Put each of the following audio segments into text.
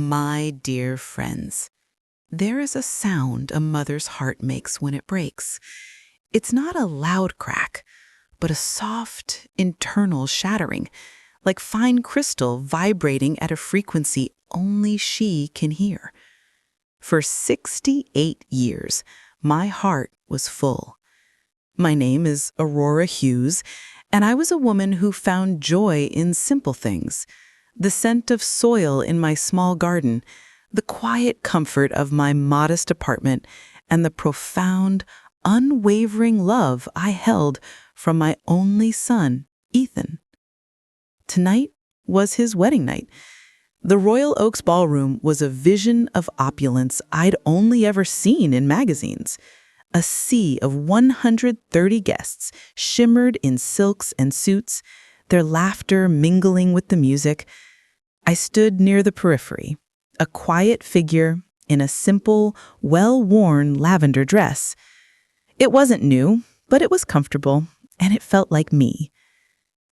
My dear friends, there is a sound a mother's heart makes when it breaks. It's not a loud crack, but a soft, internal shattering, like fine crystal vibrating at a frequency only she can hear. For 68 years, my heart was full. My name is Aurora Hughes, and I was a woman who found joy in simple things. The scent of soil in my small garden, the quiet comfort of my modest apartment, and the profound, unwavering love I held from my only son, Ethan. Tonight was his wedding night. The Royal Oaks Ballroom was a vision of opulence I'd only ever seen in magazines. A sea of 130 guests shimmered in silks and suits, their laughter mingling with the music. I stood near the periphery, a quiet figure in a simple, well-worn lavender dress. It wasn't new, but it was comfortable, and it felt like me.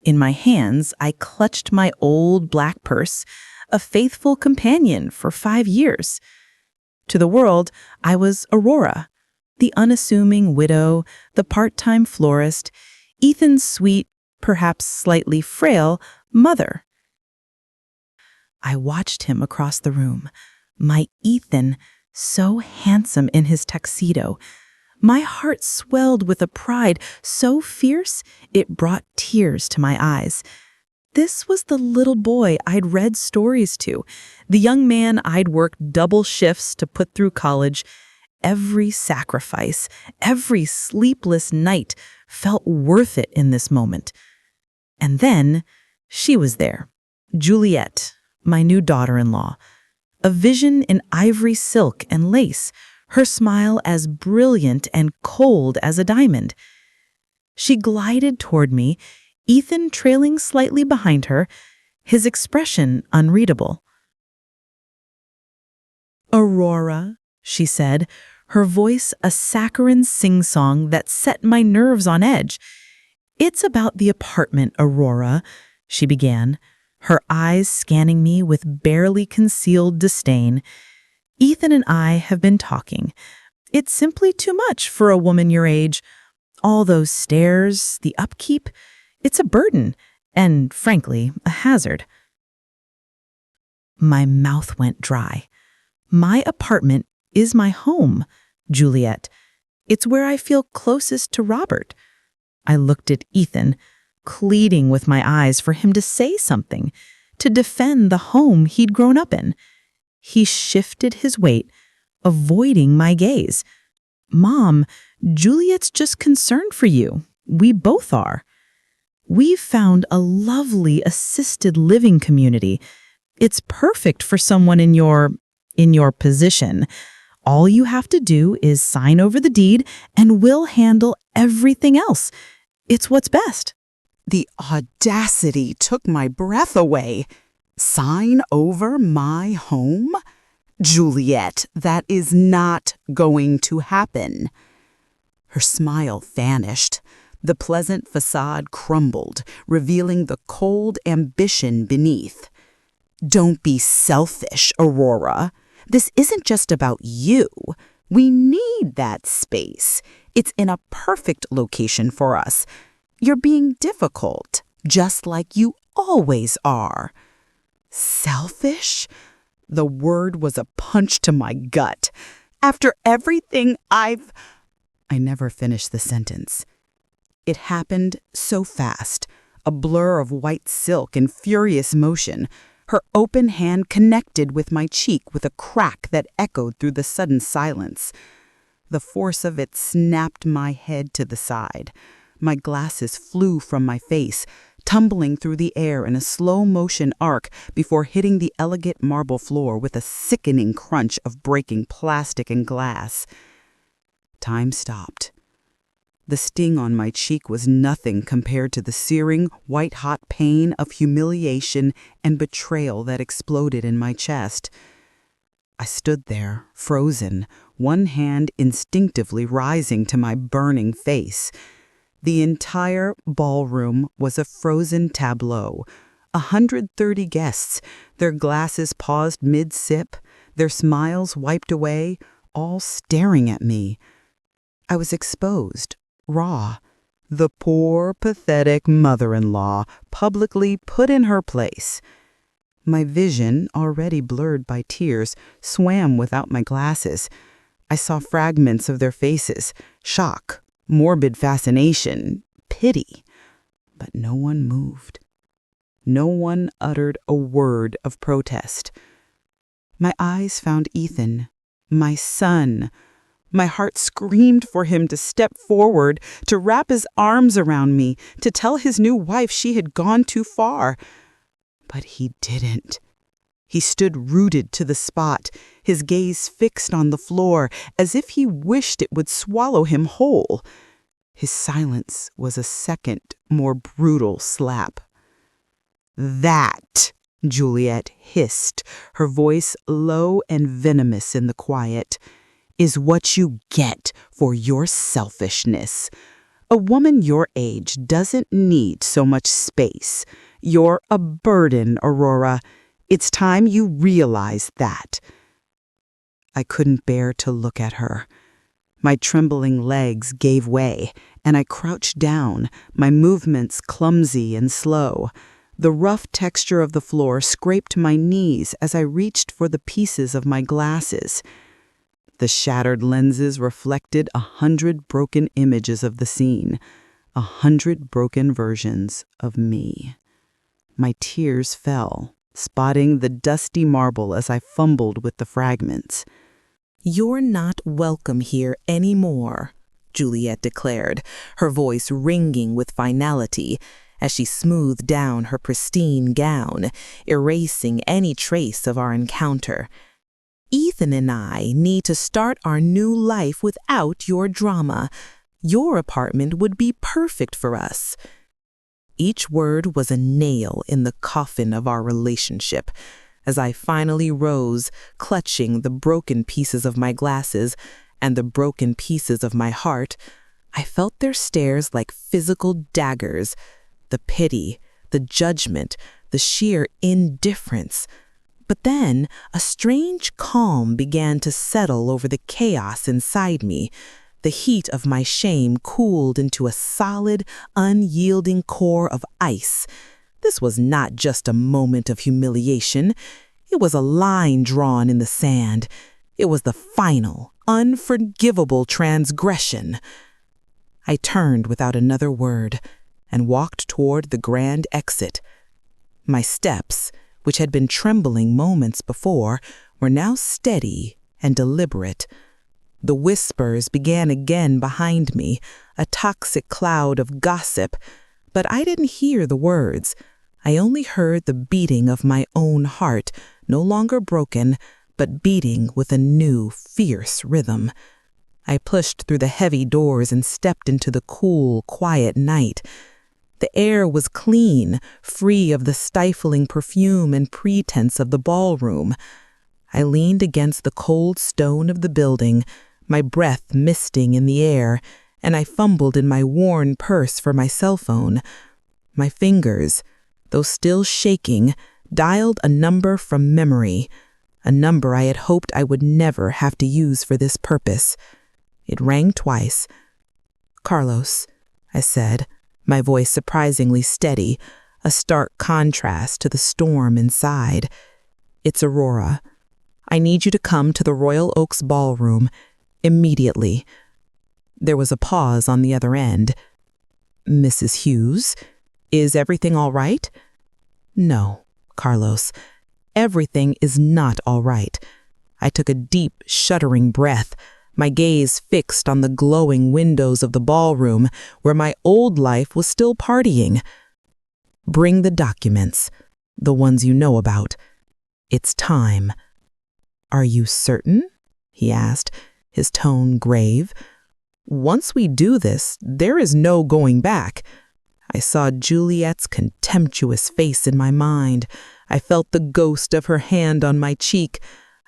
In my hands, I clutched my old black purse, a faithful companion for 5 years. To the world, I was Aurora, the unassuming widow, the part-time florist, Ethan's sweet, perhaps slightly frail, mother. I watched him across the room, my Ethan, so handsome in his tuxedo. My heart swelled with a pride so fierce it brought tears to my eyes. This was the little boy I'd read stories to, the young man I'd worked double shifts to put through college. Every sacrifice, every sleepless night felt worth it in this moment. And then she was there, Juliet, my new daughter-in-law, a vision in ivory silk and lace, her smile as brilliant and cold as a diamond. She glided toward me, Ethan trailing slightly behind her, his expression unreadable. "Aurora," she said, her voice a saccharine sing-song that set my nerves on edge. "It's about the apartment, Aurora," she began, her eyes scanning me with barely concealed disdain. "Ethan and I have been talking. It's simply too much for a woman your age. All those stairs, the upkeep, it's a burden, and frankly, a hazard." My mouth went dry. My apartment is my home, Juliet. It's where I feel closest to Robert. I looked at Ethan, pleading with my eyes for him to say something, to defend the home he'd grown up in. He shifted his weight, avoiding my gaze. "Mom, Juliet's just concerned for you. We both are. We've found a lovely assisted living community. It's perfect for someone in your position. All you have to do is sign over the deed and we'll handle everything else. It's what's best." The audacity took my breath away. Sign over my home? Juliet, that is not going to happen. Her smile vanished. The pleasant facade crumbled, revealing the cold ambition beneath. "Don't be selfish, Aurora. This isn't just about you. We need that space. It's in a perfect location for us. You're being difficult, just like you always are." Selfish? The word was a punch to my gut. After everything I never finished the sentence. It happened so fast, a blur of white silk in furious motion. Her open hand connected with my cheek with a crack that echoed through the sudden silence. The force of it snapped my head to the side. My glasses flew from my face, tumbling through the air in a slow-motion arc before hitting the elegant marble floor with a sickening crunch of breaking plastic and glass. Time stopped. The sting on my cheek was nothing compared to the searing, white-hot pain of humiliation and betrayal that exploded in my chest. I stood there, frozen, one hand instinctively rising to my burning face. The entire ballroom was a frozen tableau, 130 guests, their glasses paused mid-sip, their smiles wiped away, all staring at me. I was exposed, raw. The poor, pathetic mother-in-law publicly put in her place. My vision, already blurred by tears, swam without my glasses. I saw fragments of their faces, shock, morbid fascination, pity. But no one moved. No one uttered a word of protest. My eyes found Ethan, my son. My heart screamed for him to step forward, to wrap his arms around me, to tell his new wife she had gone too far. But he didn't. He stood rooted to the spot, his gaze fixed on the floor, as if he wished it would swallow him whole. His silence was a second, more brutal slap. "That," Juliet hissed, her voice low and venomous in the quiet, "is what you get for your selfishness. A woman your age doesn't need so much space. You're a burden, Aurora. It's time you realize that." I couldn't bear to look at her. My trembling legs gave way, and I crouched down, my movements clumsy and slow. The rough texture of the floor scraped my knees as I reached for the pieces of my glasses. The shattered lenses reflected 100 broken images of the scene, 100 broken versions of me. My tears fell, spotting the dusty marble as I fumbled with the fragments. "You're not welcome here anymore," Juliet declared, her voice ringing with finality as she smoothed down her pristine gown, erasing any trace of our encounter. "Ethan and I need to start our new life without your drama. Your apartment would be perfect for us." Each word was a nail in the coffin of our relationship. As I finally rose, clutching the broken pieces of my glasses and the broken pieces of my heart, I felt their stares like physical daggers. The pity, the judgment, the sheer indifference. But then a strange calm began to settle over the chaos inside me. The heat of my shame cooled into a solid, unyielding core of ice. This was not just a moment of humiliation. It was a line drawn in the sand. It was the final, unforgivable transgression. I turned without another word and walked toward the grand exit. My steps, which had been trembling moments before, were now steady and deliberate. The whispers began again behind me, a toxic cloud of gossip, but I didn't hear the words. I only heard the beating of my own heart, no longer broken, but beating with a new, fierce rhythm. I pushed through the heavy doors and stepped into the cool, quiet night. The air was clean, free of the stifling perfume and pretense of the ballroom. I leaned against the cold stone of the building, my breath misting in the air, and I fumbled in my worn purse for my cell phone. My fingers, though still shaking, dialed a number from memory, a number I had hoped I would never have to use for this purpose. It rang twice. "Carlos," I said, my voice surprisingly steady, a stark contrast to the storm inside. "It's Aurora. I need you to come to the Royal Oaks ballroom immediately." There was a pause on the other end. "Mrs. Hughes, is everything all right?" "No, Carlos, everything is not all right." I took a deep, shuddering breath, my gaze fixed on the glowing windows of the ballroom where my old life was still partying. "Bring the documents, the ones you know about. It's time." "Are you certain?" he asked, his tone grave. "Once we do this, there is no going back." I saw Juliet's contemptuous face in my mind. I felt the ghost of her hand on my cheek.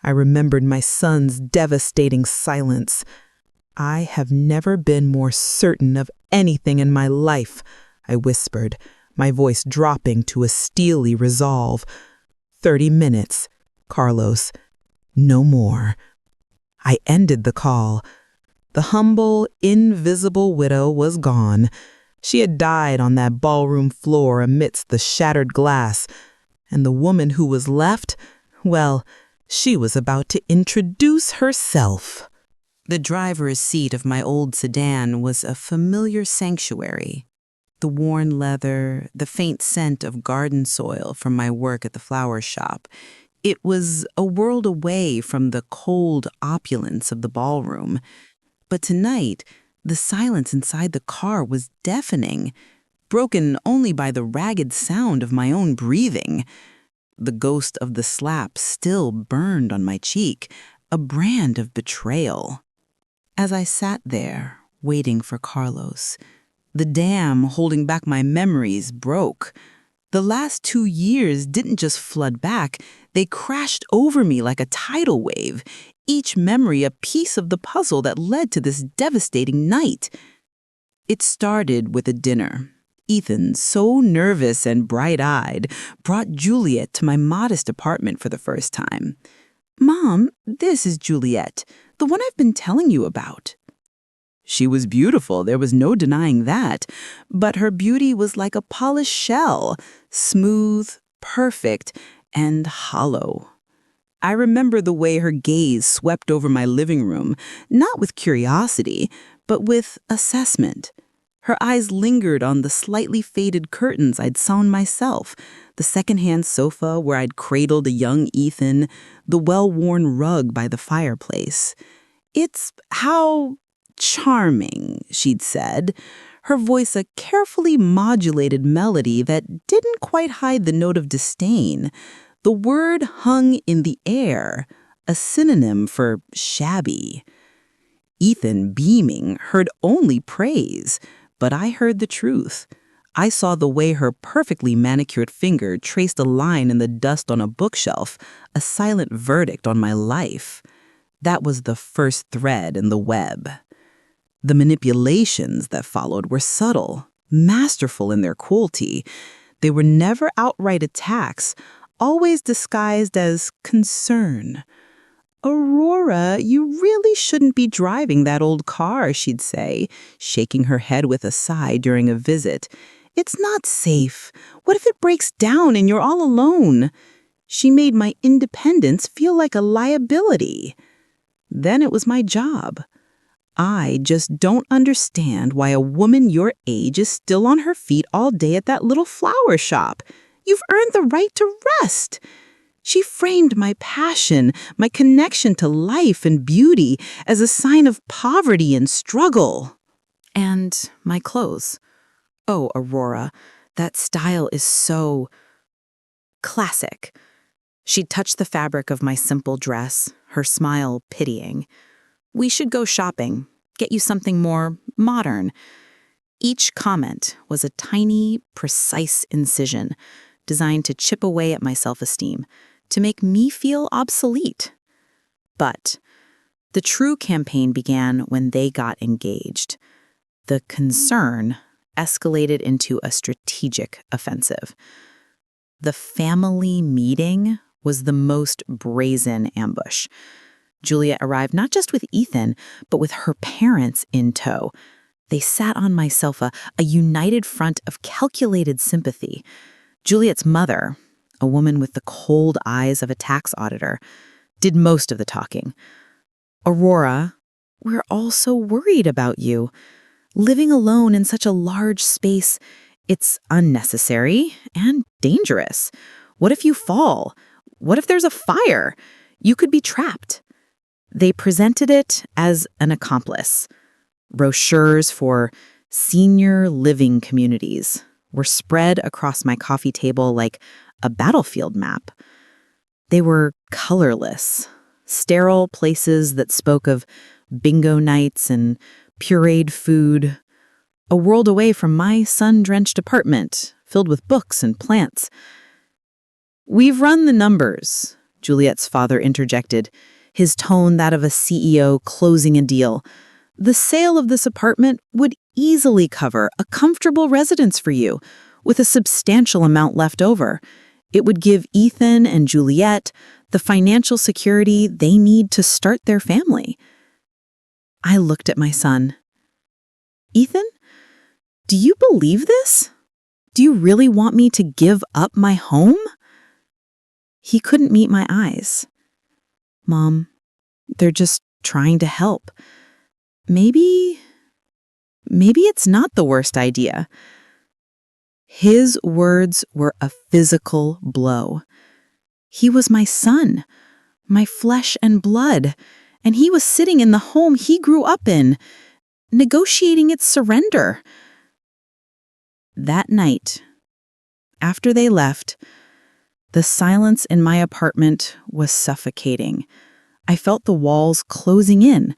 I remembered my son's devastating silence. "I have never been more certain of anything in my life," I whispered, my voice dropping to a steely resolve. 30 minutes, Carlos. No more. I ended the call. The humble, invisible widow was gone. She had died on that ballroom floor amidst the shattered glass, and the woman who was left, well, she was about to introduce herself. The driver's seat of my old sedan was a familiar sanctuary. The worn leather, the faint scent of garden soil from my work at the flower shop. It was a world away from the cold opulence of the ballroom. But tonight, the silence inside the car was deafening, broken only by the ragged sound of my own breathing. The ghost of the slap still burned on my cheek, a brand of betrayal. As I sat there, waiting for Carlos, the dam holding back my memories broke. The last 2 years didn't just flood back, they crashed over me like a tidal wave, each memory a piece of the puzzle that led to this devastating night. It started with a dinner. Ethan, so nervous and bright-eyed, brought Juliet to my modest apartment for the first time. "Mom, this is Juliet, the one I've been telling you about." She was beautiful, there was no denying that, but her beauty was like a polished shell, smooth, perfect, and hollow. I remember the way her gaze swept over my living room, not with curiosity, but with assessment. Her eyes lingered on the slightly faded curtains I'd sewn myself, the secondhand sofa where I'd cradled a young Ethan, the well-worn rug by the fireplace. "It's how charming," she'd said, her voice a carefully modulated melody that didn't quite hide the note of disdain. The word hung in the air, a synonym for shabby. Ethan, beaming, heard only praise, but I heard the truth. I saw the way her perfectly manicured finger traced a line in the dust on a bookshelf, a silent verdict on my life. That was the first thread in the web. The manipulations that followed were subtle, masterful in their cruelty. They were never outright attacks, always disguised as concern. "Aurora, you really shouldn't be driving that old car," she'd say, shaking her head with a sigh during a visit. "It's not safe. What if it breaks down and you're all alone?" She made my independence feel like a liability. Then it was my job. "I just don't understand why a woman your age is still on her feet all day at that little flower shop. You've earned the right to rest." She framed my passion, my connection to life and beauty, as a sign of poverty and struggle. And my clothes. "Oh, Aurora, that style is so classic." She touched the fabric of my simple dress, her smile pitying. "We should go shopping, get you something more modern." Each comment was a tiny, precise incision, designed to chip away at my self-esteem, to make me feel obsolete. But the true campaign began when they got engaged. The concern escalated into a strategic offensive. The family meeting was the most brazen ambush. Juliet arrived not just with Ethan, but with her parents in tow. They sat on my sofa, a united front of calculated sympathy. Juliet's mother, a woman with the cold eyes of a tax auditor, did most of the talking. "Aurora, we're all so worried about you. Living alone in such a large space, it's unnecessary and dangerous. What if you fall? What if there's a fire? You could be trapped." They presented it as an accomplice. Brochures for senior living communities were spread across my coffee table like a battlefield map. They were colorless, sterile places that spoke of bingo nights and pureed food, a world away from my sun-drenched apartment filled with books and plants. "We've run the numbers," Juliet's father interjected, his tone that of a CEO closing a deal. "The sale of this apartment would easily cover a comfortable residence for you. with a substantial amount left over. It would give Ethan and Juliet the financial security they need to start their family. I looked at my son. Ethan, do you believe this? Do you really want me to give up my home? He couldn't meet my eyes. Mom, they're just trying to help. Maybe it's not the worst idea. His words were a physical blow. He was my son, my flesh and blood, and he was sitting in the home he grew up in, negotiating its surrender. That night, after they left, the silence in my apartment was suffocating. I felt the walls closing in,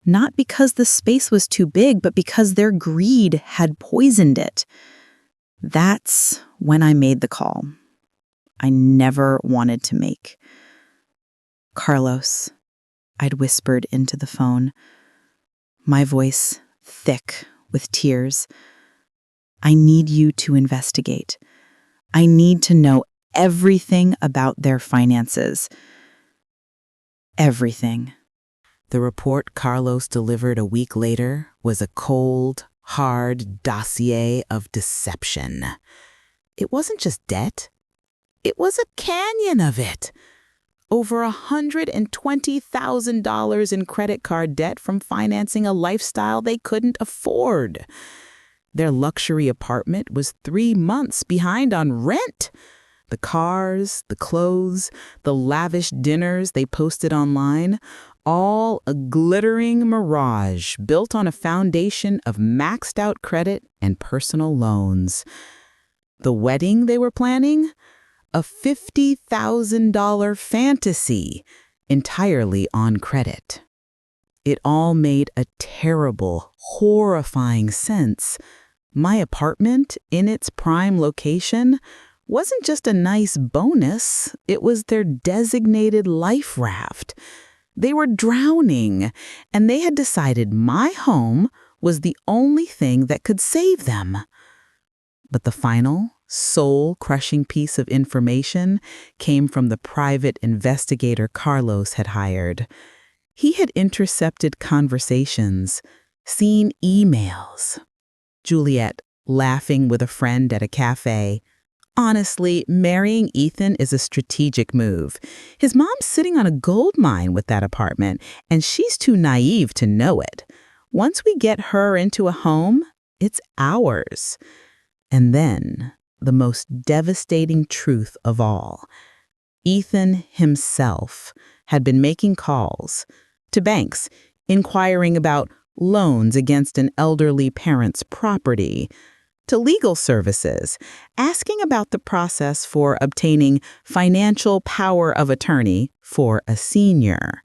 not because the space was too big, but because their greed had poisoned it. That's when I made the call I never wanted to make. Carlos, I'd whispered into the phone, my voice thick with tears. I need you to investigate. I need to know everything about their finances. Everything. The report Carlos delivered a week later was a cold, hard dossier of deception. It wasn't just debt. It was a canyon of it. Over $120,000 in credit card debt from financing a lifestyle they couldn't afford. Their luxury apartment was 3 months behind on rent. The cars, the clothes, the lavish dinners they posted online, all a glittering mirage built on a foundation of maxed out credit and personal loans. The wedding they were planning? A $50,000 fantasy, entirely on credit. It all made a terrible, horrifying sense. My apartment, in its prime location, wasn't just a nice bonus, it was their designated life raft. They were drowning, and they had decided my home was the only thing that could save them. But the final, soul-crushing piece of information came from the private investigator Carlos had hired. He had intercepted conversations, seen emails. Juliet, laughing with a friend at a cafe. Honestly, marrying Ethan is a strategic move. His mom's sitting on a gold mine with that apartment, and she's too naive to know it. Once we get her into a home, it's ours. And then, the most devastating truth of all. Ethan himself had been making calls to banks, inquiring about loans against an elderly parent's property, to legal services, asking about the process for obtaining financial power of attorney for a senior.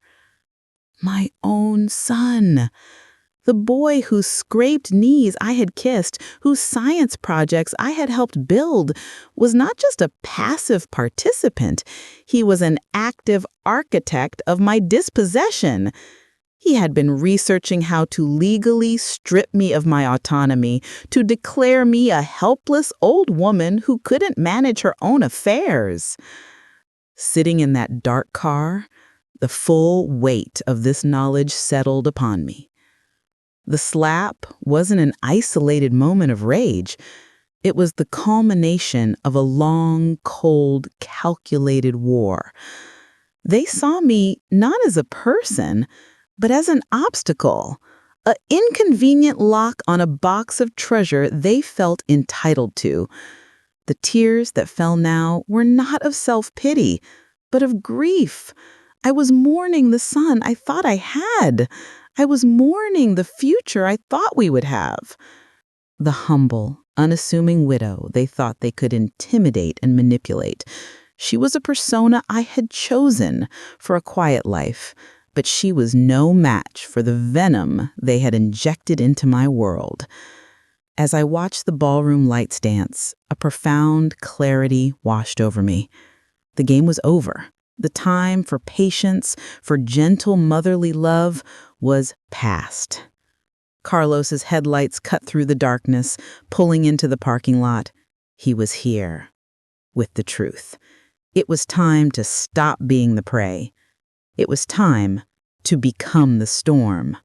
My own son. The boy whose scraped knees I had kissed, whose science projects I had helped build, was not just a passive participant. He was an active architect of my dispossession. He had been researching how to legally strip me of my autonomy, to declare me a helpless old woman who couldn't manage her own affairs. Sitting in that dark car, the full weight of this knowledge settled upon me. The slap wasn't an isolated moment of rage. It was the culmination of a long, cold, calculated war. They saw me not as a person, but as an obstacle, an inconvenient lock on a box of treasure they felt entitled to. The tears that fell now were not of self-pity, but of grief. I was mourning the son I thought I had. I was mourning the future I thought we would have. The humble, unassuming widow they thought they could intimidate and manipulate. She was a persona I had chosen for a quiet life, but she was no match for the venom they had injected into my world. As I watched the ballroom lights dance, a profound clarity washed over me. The game was over. The time for patience, for gentle motherly love, was past. Carlos's headlights cut through the darkness, pulling into the parking lot. He was here, with the truth. It was time to stop being the prey. It was time to become the storm.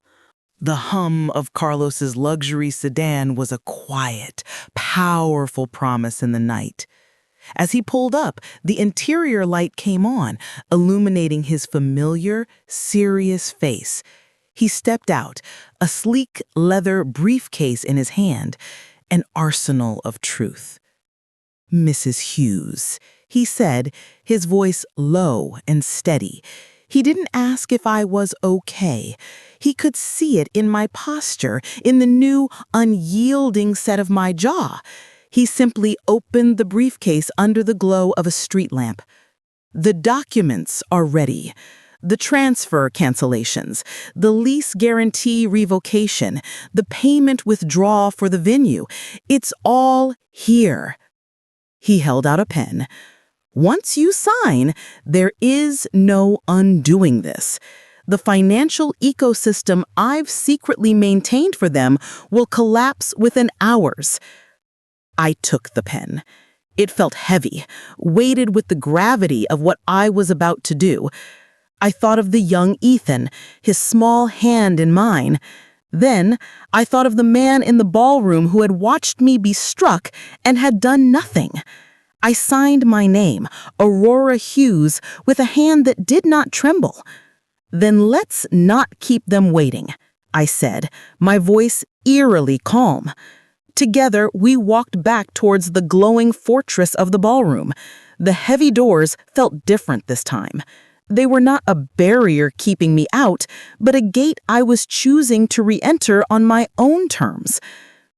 The hum of Carlos's luxury sedan was a quiet, powerful promise in the night. As he pulled up, the interior light came on, illuminating his familiar, serious face. He stepped out, a sleek leather briefcase in his hand, an arsenal of truth. "Mrs. Hughes," he said, his voice low and steady. He didn't ask if I was okay. He could see it in my posture, in the new, unyielding set of my jaw. He simply opened the briefcase under the glow of a street lamp. "The documents are ready. The transfer cancellations, the lease guarantee revocation, the payment withdrawal for the venue. It's all here." He held out a pen. "Once you sign, there is no undoing this. The financial ecosystem I've secretly maintained for them will collapse within hours." I took the pen. It felt heavy, weighted with the gravity of what I was about to do. I thought of the young Ethan, his small hand in mine. Then I thought of the man in the ballroom who had watched me be struck and had done nothing. I signed my name, Aurora Hughes, with a hand that did not tremble. "Then let's not keep them waiting," I said, my voice eerily calm. Together, we walked back towards the glowing fortress of the ballroom. The heavy doors felt different this time. They were not a barrier keeping me out, but a gate I was choosing to re-enter on my own terms.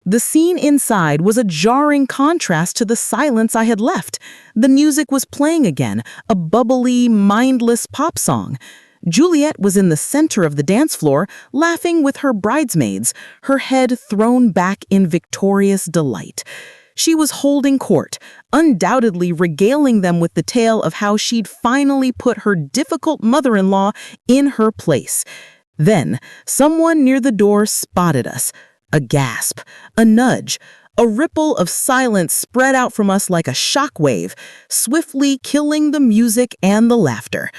The scene inside was a jarring contrast to the silence I had left. The music was playing again, a bubbly, mindless pop song. Juliet was in the center of the dance floor, laughing with her bridesmaids, her head thrown back in victorious delight. She was holding court, undoubtedly regaling them with the tale of how she'd finally put her difficult mother-in-law in her place. Then, someone near the door spotted us. A gasp, a nudge, a ripple of silence spread out from us like a shockwave, swiftly killing the music and the laughter.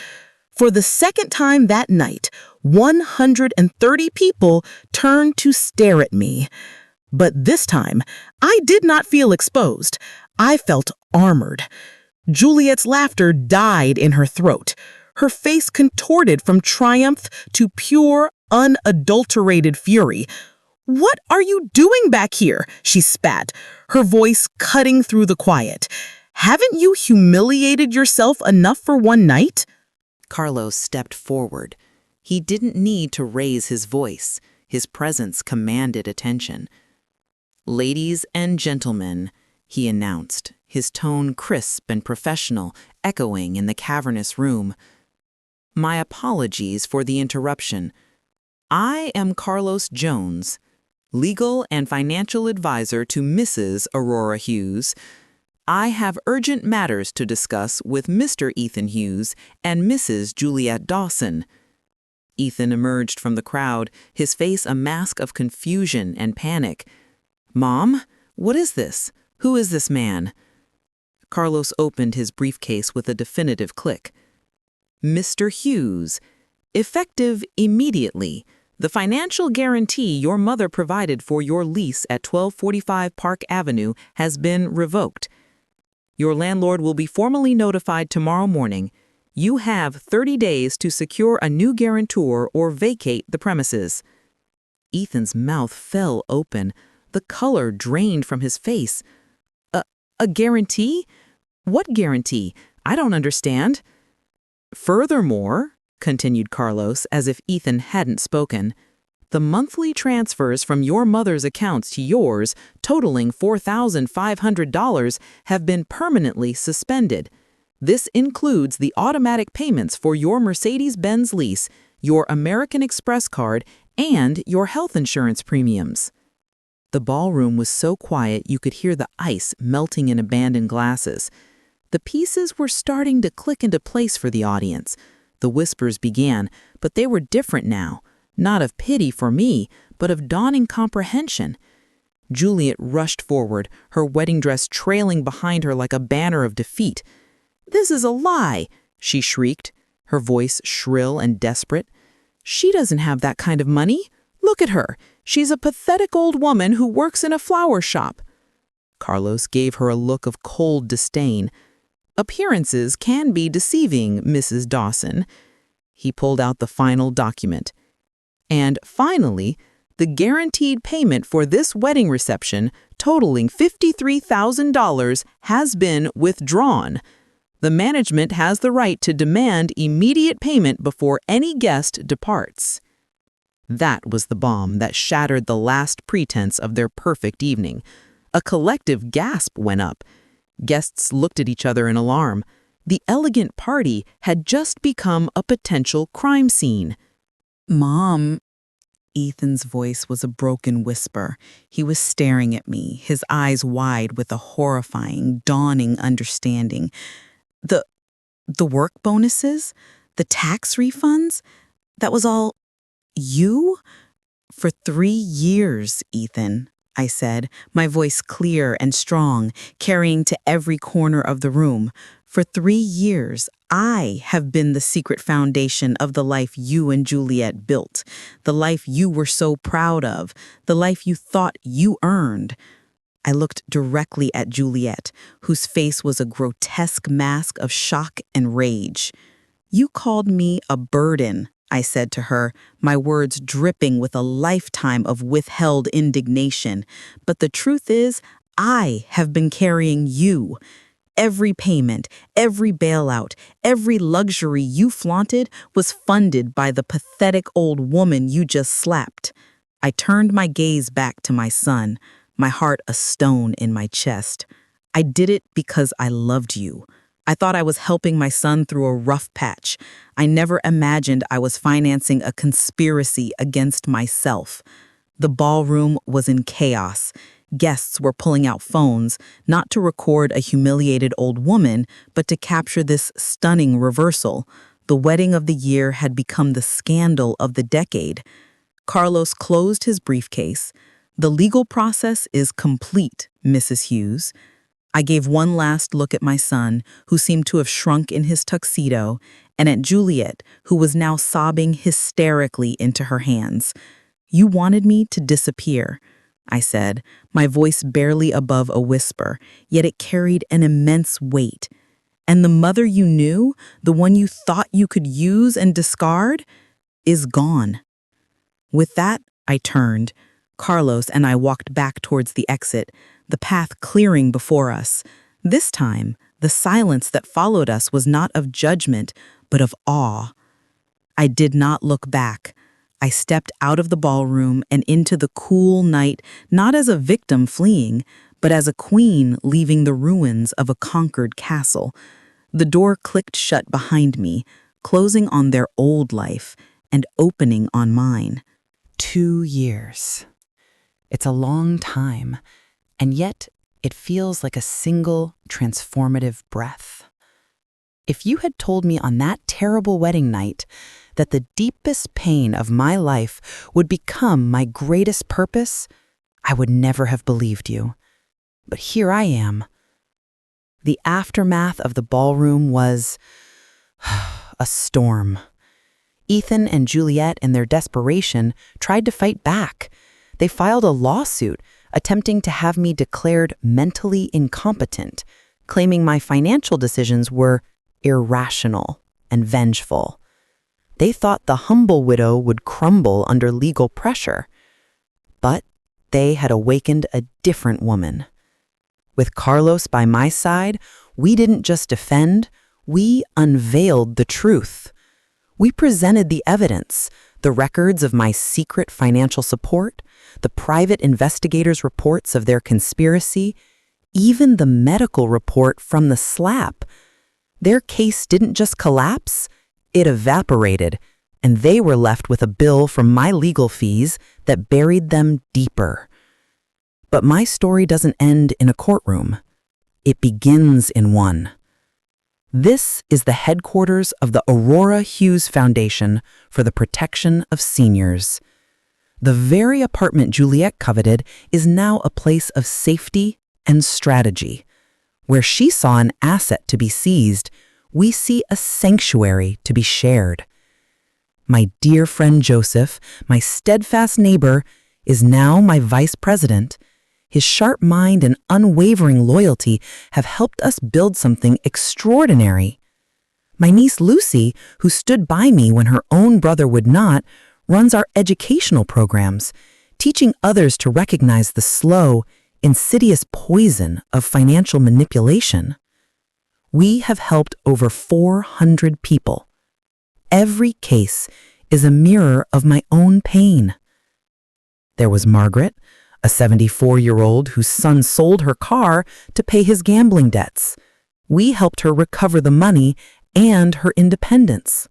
For the second time that night, 130 people turned to stare at me. But this time, I did not feel exposed. I felt armored. Juliet's laughter died in her throat. Her face contorted from triumph to pure, unadulterated fury. "What are you doing back here?" she spat, her voice cutting through the quiet. "Haven't you humiliated yourself enough for one night?" Carlos stepped forward. He didn't need to raise his voice. His presence commanded attention. "Ladies and gentlemen," he announced, his tone crisp and professional, echoing in the cavernous room. "My apologies for the interruption. I am Carlos Jones, legal and financial advisor to Mrs. Aurora Hughes. I have urgent matters to discuss with Mr. Ethan Hughes and Mrs. Juliet Dawson." Ethan emerged from the crowd, his face a mask of confusion and panic. "Mom, what is this? Who is this man?" Carlos opened his briefcase with a definitive click. "Mr. Hughes, effective immediately. The financial guarantee your mother provided for your lease at 1245 Park Avenue has been revoked. Your landlord will be formally notified tomorrow morning. You have 30 days to secure a new guarantor or vacate the premises." Ethan's mouth fell open. The color drained from his face. A guarantee? What guarantee? I don't understand." "Furthermore," continued Carlos as if Ethan hadn't spoken, "the monthly transfers from your mother's accounts to yours, totaling $4,500, have been permanently suspended. This includes the automatic payments for your Mercedes-Benz lease, your American Express card, and your health insurance premiums." The ballroom was so quiet you could hear the ice melting in abandoned glasses. The pieces were starting to click into place for the audience. The whispers began, but they were different now, not of pity for me, but of dawning comprehension. Juliet rushed forward, her wedding dress trailing behind her like a banner of defeat. "This is a lie!" she shrieked, her voice shrill and desperate. "She doesn't have that kind of money. Look at her. She's a pathetic old woman who works in a flower shop." Carlos gave her a look of cold disdain. "Appearances can be deceiving, Mrs. Dawson." He pulled out the final document. "And finally, the guaranteed payment for this wedding reception, totaling $53,000, has been withdrawn. The management has the right to demand immediate payment before any guest departs." That was the bomb that shattered the last pretense of their perfect evening. A collective gasp went up. Guests looked at each other in alarm. The elegant party had just become a potential crime scene. "Mom," Ethan's voice was a broken whisper. He was staring at me, his eyes wide with a horrifying, dawning understanding. The work bonuses? The tax refunds? That was all you? For 3 years, Ethan, I said, my voice clear and strong, carrying to every corner of the room. For 3 years, I have been the secret foundation of the life you and Juliet built, the life you were so proud of, the life you thought you earned. I looked directly at Juliet, whose face was a grotesque mask of shock and rage. "You called me a burden," I said to her, my words dripping with a lifetime of withheld indignation. "But the truth is, I have been carrying you. Every payment, every bailout, every luxury you flaunted was funded by the pathetic old woman you just slapped." I turned my gaze back to my son, my heart a stone in my chest. "I did it because I loved you. I thought I was helping my son through a rough patch. I never imagined I was financing a conspiracy against myself." The ballroom was in chaos. Guests were pulling out phones, not to record a humiliated old woman, but to capture this stunning reversal. The wedding of the year had become the scandal of the decade. Carlos closed his briefcase. "The legal process is complete, Mrs. Hughes." I gave one last look at my son, who seemed to have shrunk in his tuxedo, and at Juliet, who was now sobbing hysterically into her hands. "You wanted me to disappear," I said, my voice barely above a whisper, yet it carried an immense weight. "And the mother you knew, the one you thought you could use and discard, is gone." With that, I turned. Carlos and I walked back towards the exit, the path clearing before us. This time, the silence that followed us was not of judgment, but of awe. I did not look back. I stepped out of the ballroom and into the cool night, not as a victim fleeing, but as a queen leaving the ruins of a conquered castle. The door clicked shut behind me, closing on their old life and opening on mine. 2 years. It's a long time, and yet it feels like a single transformative breath. If you had told me on that terrible wedding night that the deepest pain of my life would become my greatest purpose, I would never have believed you. But here I am. The aftermath of the ballroom was a storm. Ethan and Juliet, in their desperation, tried to fight back. They filed a lawsuit attempting to have me declared mentally incompetent, claiming my financial decisions were irrational and vengeful. They thought the humble widow would crumble under legal pressure. But they had awakened a different woman. With Carlos by my side, we didn't just defend, we unveiled the truth. We presented the evidence, the records of my secret financial support, the private investigators' reports of their conspiracy, even the medical report from the slap. Their case didn't just collapse, it evaporated, and they were left with a bill from my legal fees that buried them deeper. But my story doesn't end in a courtroom. It begins in one. This is the headquarters of the Aurora Hughes Foundation for the Protection of Seniors. The very apartment Juliet coveted is now a place of safety and strategy. Where she saw an asset to be seized, we see a sanctuary to be shared. My dear friend Joseph, my steadfast neighbor, is now my vice president. His sharp mind and unwavering loyalty have helped us build something extraordinary. My niece Lucy, who stood by me when her own brother would not, runs our educational programs, teaching others to recognize the slow, insidious poison of financial manipulation. We have helped over 400 people. Every case is a mirror of my own pain. There was Margaret, a 74-year-old whose son sold her car to pay his gambling debts. We helped her recover the money and her independence.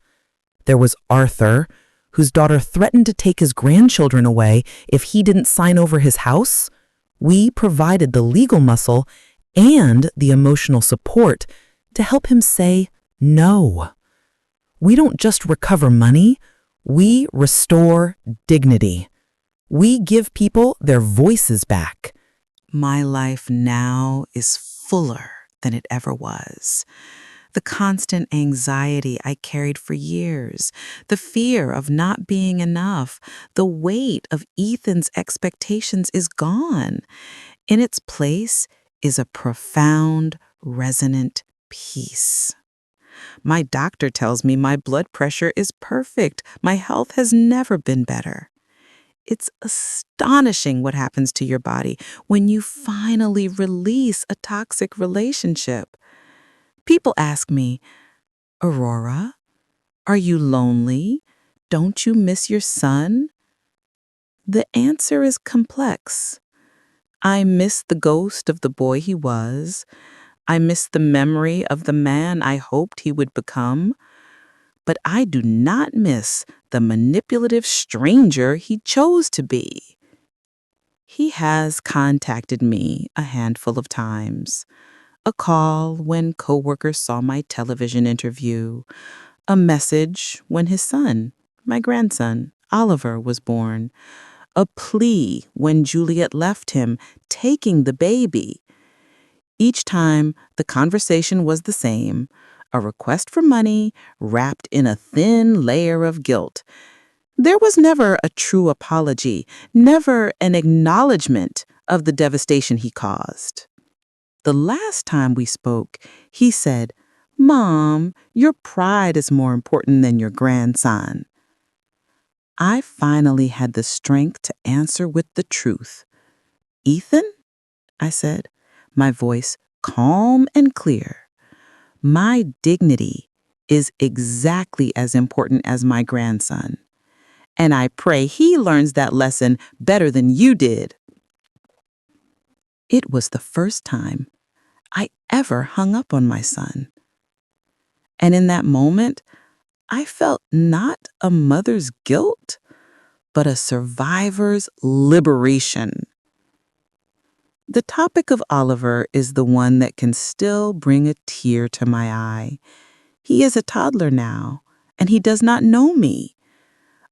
There was Arthur, whose daughter threatened to take his grandchildren away if he didn't sign over his house. We provided the legal muscle and the emotional support to help him say no. We don't just recover money, we restore dignity. We give people their voices back. My life now is fuller than it ever was. The constant anxiety I carried for years, the fear of not being enough, the weight of Ethan's expectations is gone. In its place is a profound, resonant peace. My doctor tells me my blood pressure is perfect. My health has never been better. It's astonishing what happens to your body when you finally release a toxic relationship. People ask me, Aurora, are you lonely? Don't you miss your son? The answer is complex. I miss the ghost of the boy he was. I miss the memory of the man I hoped he would become. But I do not miss the manipulative stranger he chose to be. He has contacted me a handful of times. A call when coworkers saw my television interview. A message when his son, my grandson, Oliver, was born. A plea when Juliet left him, taking the baby. Each time, the conversation was the same. A request for money wrapped in a thin layer of guilt. There was never a true apology, never an acknowledgement of the devastation he caused. The last time we spoke, he said, "Mom, your pride is more important than your grandson." I finally had the strength to answer with the truth. "Ethan," I said, my voice calm and clear, "my dignity is exactly as important as my grandson. And I pray he learns that lesson better than you did." It was the first time I ever hung up on my son. And in that moment, I felt not a mother's guilt, but a survivor's liberation. The topic of Oliver is the one that can still bring a tear to my eye. He is a toddler now, and he does not know me.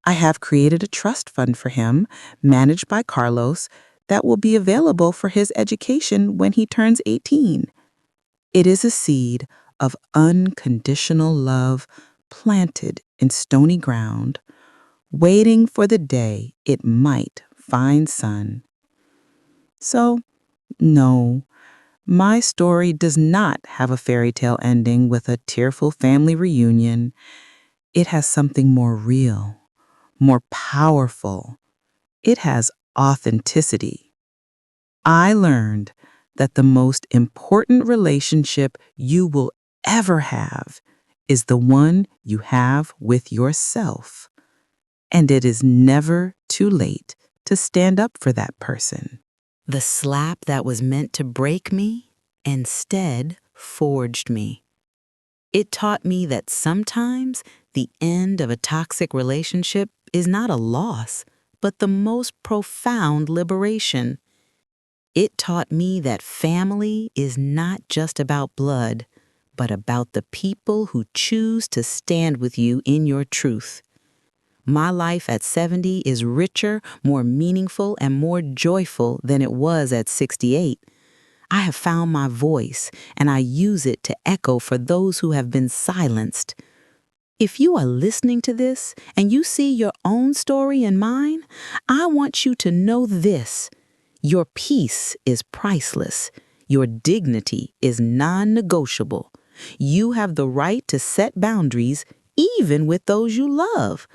I have created a trust fund for him, managed by Carlos, that will be available for his education when he turns 18. It is a seed of unconditional love planted in stony ground, waiting for the day it might find sun. So, no, my story does not have a fairy tale ending with a tearful family reunion. It has something more real, more powerful. It has authenticity. I learned that the most important relationship you will ever have is the one you have with yourself. And it is never too late to stand up for that person. The slap that was meant to break me instead forged me. It taught me that sometimes the end of a toxic relationship is not a loss, but the most profound liberation. It taught me that family is not just about blood, but about the people who choose to stand with you in your truth. My life at 70 is richer, more meaningful, and more joyful than it was at 68. I have found my voice, and I use it to echo for those who have been silenced. If you are listening to this and you see your own story in mine, I want you to know this. Your peace is priceless. Your dignity is non-negotiable. You have the right to set boundaries even with those you love.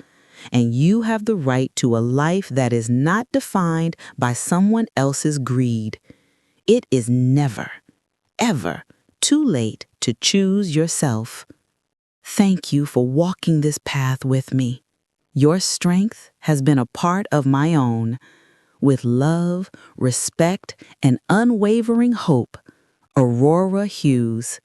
And you have the right to a life that is not defined by someone else's greed. It is never, ever too late to choose yourself. Thank you for walking this path with me. Your strength has been a part of my own. With love, respect, and unwavering hope, Aurora Hughes.